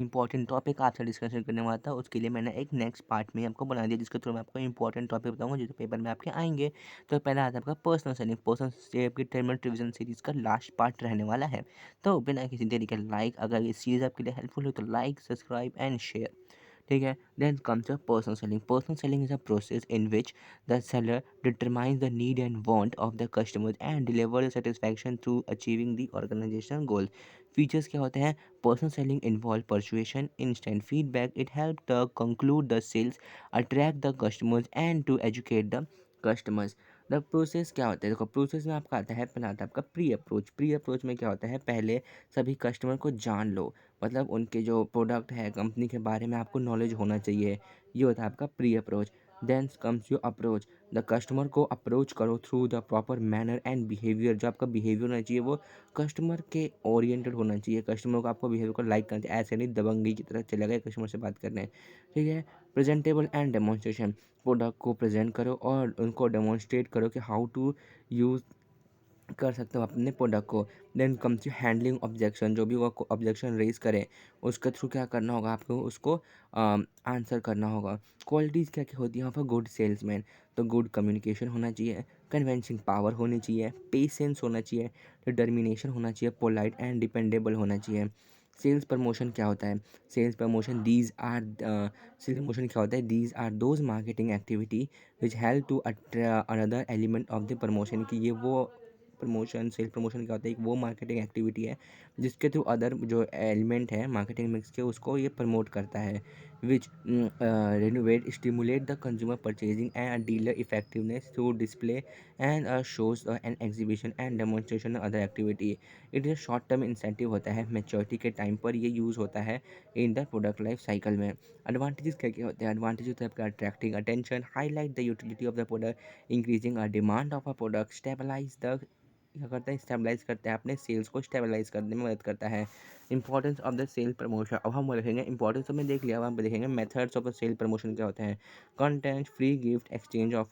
Important topic आपसे discussion करने वाला था, उसके लिए मैंने एक नेक्स्ट पार्ट में आपको बना दिया, जिसके थ्रू मैं आपको इंपॉर्टेंट टॉपिक बताऊंगा जो पेपर में आपके आएंगे। तो पहला आता है आपका पर्सनल सेलिंग। पर्सनल से आपकी टर्म रिवीजन सीरीज का लास्ट पार्ट रहने वाला है। तो बिना किसी देरी के लाइक, अगर ये सीरीज आपके लिए हेल्पफुल हो तो लाइक, सब्सक्राइब एंड शेयर। ठीक है। Then comes your personal selling. Personal selling is a process in which the seller determines the need and want of the customers and deliver the satisfaction through achieving the organizational goal. Features क्या होते हैं? Personal selling involve persuasion, instant feedback. It helps to conclude the sales, attract the customers and to educate the customers. The process क्या होता है? देखो, process में आपका आता है, पहला आता है आपका प्री अप्रोच। प्री अप्रोच में क्या होता है? पहले सभी कस्टमर को जान लो, मतलब उनके जो प्रोडक्ट है, कंपनी के बारे में आपको नॉलेज होना चाहिए। ये होता है आपका pre approach. Then comes your approach. The customer को अप्रोच करो through the proper manner and behaviour. जो आपका बिहेवियर होना चाहिए वो कस्टमर के ओरिएंटेड होना चाहिए। कस्टमर को आपको बिहेवियर को लाइक करना चाहिए, ऐसे नहीं दबंगई की तरह चले गए कस्टमर से बात करने। ठीक है। Presentable and demonstration. प्रोडक्ट को प्रेजेंट करो और उनको डेमोन्स्ट्रेट करो कि हाउ टू यूज़ कर सकते हो अपने प्रोडक्ट को। Then comes to handling objection. जो भी वो ऑब्जेक्शन रेज करें उसके थ्रू क्या करना होगा आपको, उसको आंसर करना होगा। क्वालिटीज़ क्या क्या होती है यहाँ पर? गुड सेल्समैन, तो गुड कम्युनिकेशन होना चाहिए, कन्विंसिंग पावर होनी चाहिए, पेशेंस होना चाहिए, डिटर्मिनेशन होना चाहिए, पोलाइट एंड डिपेंडेबल होना चाहिए। सेल्स प्रमोशन क्या होता है? Sales promotion these are sales promotion क्या होता है? These are those marketing activity which help to another element of the promotion. की ये वो प्रमोशन, सेल्फ प्रमोशन क्या होता है? एक वो मार्केटिंग एक्टिविटी है जिसके थ्रू अदर जो एलिमेंट है मार्केटिंग मिक्स के, उसको ये प्रमोट करता है। Which renovate stimulate the consumer purchasing and dealer effectiveness through display and shows and exhibition and demonstration other activity. It is short term incentive होता है, मेच्योरिटी के टाइम पर ये यूज़ होता है in the product life cycle में। Advantages क्या क्या होते हैं? एडवांटेज होता है आपका attracting attention, highlight the utility of the product, increasing a demand of a product, stabilise the, क्या करता है? स्टेबलाइज करता है, अपने सेल्स को स्टेबलाइज करने में मदद करता है। Importance of the sale promotion. अब हम देखेंगे इंपॉर्टेंस तो मैं देख लिया, अब हम देखेंगे methods of the sale promotion क्या होते हैं। Content, free gift, exchange of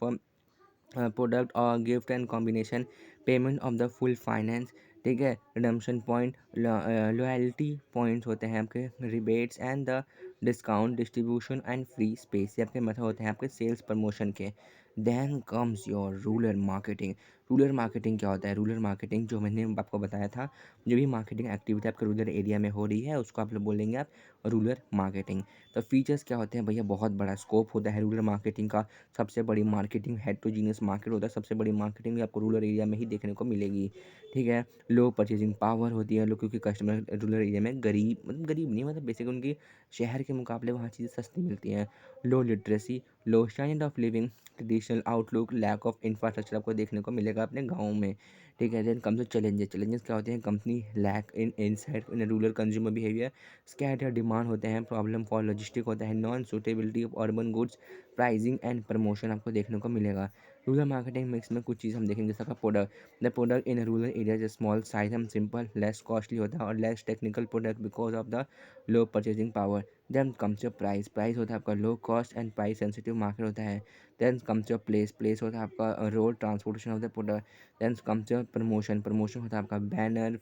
product और gift and combination, payment of the full finance. ठीक है। रिडम्पशन पॉइंट, लॉयल्टी पॉइंट्स होते हैं आपके, rebates and the discount, distribution and free space. ये आपके मेथड होते हैं आपके सेल्स प्रमोशन के। Then comes your rural marketing. Rural marketing क्या होता है? रूरल मार्केटिंग जो मैंने आपको बताया था, जो भी मार्केटिंग एक्टिविटी आपके रूरल एरिया में हो रही है उसको आप लोग बोलेंगे आप रूरल मार्केटिंग। तो फीचर्स क्या होते हैं भैया? बहुत बड़ा स्कोप होता है रूरल मार्केटिंग का। सबसे बड़ी मार्केटिंग हेटेरोजेनियस मार्केट होता है, सबसे बड़ी मार्केटिंग भी आपको रूरल एरिया में ही देखने को मिलेगी। ठीक है। लो परचेजिंग पावर होती है लोग, क्योंकि कस्टमर रूरल एरिया में गरीब, मतलब गरीब नहीं, मतलब बेसिक उनकी शहर के मुकाबले वहाँ चीज़ें सस्ती मिलती हैं। Low literacy, low standard of living, traditional outlook, lack of infrastructure आपको देखने को मिलेगा अपने गाँव में। ठीक है। Then come to challenges. Challenges क्या होते हैं? Company lack in insight in rural consumer behaviour, scatter demand होते हैं, प्रॉब्लम फॉर लॉजिस्टिक होता है, non suitability of urban goods, pricing and promotion आपको देखने को मिलेगा। रूरल मार्केटिंग मिक्स में कुछ चीज़ हम देखेंगे, जैसा का product. The product in rural area is small size, हम सिंपल, लेस कॉस्टली होता है और less technical product because of the low purchasing power. Then comes your price. Price होता है आपका low cost and price sensitive market होता है। Then comes your place. Place होता है आपका road transportation of the product. Then comes your promotion. Promotion होता है आपका banner,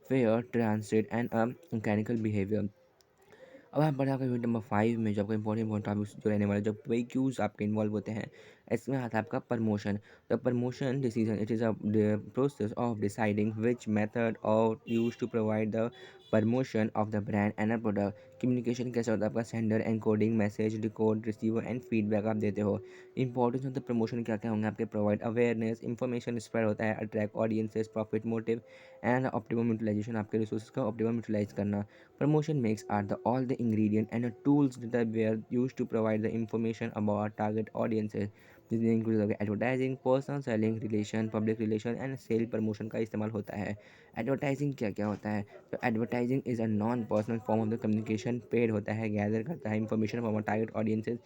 fair, translate and mechanical behaviour. अब आप बढ़े आपका यूनिट नंबर 5 में, जो आपका इंपॉर्टेंट टॉपिक्स जो रहने वाले जो क्यूज आपके इन्वॉल्व होते हैं, इसमें आता है आपका promotion. The promotion decision, it is a process of deciding which method और use to provide the promotion of the brand and a product. Communication कैसे होता है आपका? Sender, encoding, message, decode, receiver and feedback आप देते हो। Importance of the promotion क्या क्या होंगे आपके? प्रोवाइड अवेयरनेस, इंफॉर्मेशन स्प्रेड होता है, attract audiences, profit motive and optimum utilisation, आपके रिसोर्सेज का ऑप्टिमम यूटिलाइज करना। Promotion makes are the all the ingredient and the tools that were used to provide the information about our target audiences. जिसमें include advertising, personal selling, relation, public relation and sale promotion का इस्तेमाल होता है। Advertising क्या क्या होता है? तो advertising is a non personal form of the communication, paid होता है, गैदर करता है information from target audiences,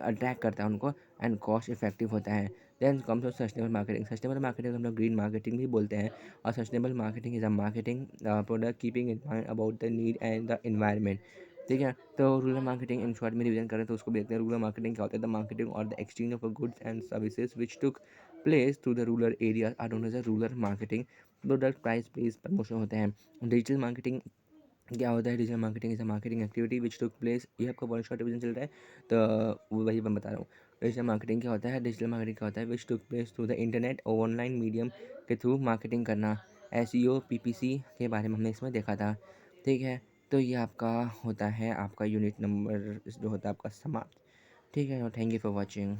attract करता है उनको एंड कॉस्ट इफेक्टिव होता है। Then comes of sustainable marketing. Sustainable marketing हम लोग ग्रीन मार्केटिंग भी बोलते हैं। और sustainable marketing is a marketing product keeping in mind about the need and the environment. ठीक है। तो रूरल मार्केटिंग इन शॉर्ट में रिवीजन करें तो उसको देखते हैं। रूरल मार्केटिंग क्या होता है? द मार्केटिंग और the exchange of goods and services which took place through the rural area are known as a rural marketing. Product price based promotion होते हैं। डिजिटल मार्केटिंग क्या होता है digital marketing is a marketing activity which took place, ये आपका बहुत short revision चल रहा है तो वो वही मैं बता रहा हूँ। डिजिटल मार्केटिंग क्या होता है, डिजिटल मार्केटिंग क्या होता है, which took place through the internet और ऑनलाइन मीडियम के थ्रू मार्केटिंग करना। एसईओ पीपीसी के बारे में हमने इसमें देखा था। ठीक है, तो ये आपका होता है आपका यूनिट नंबर जो होता है आपका समाप्त। ठीक है, थैंक यू फॉर वॉचिंग।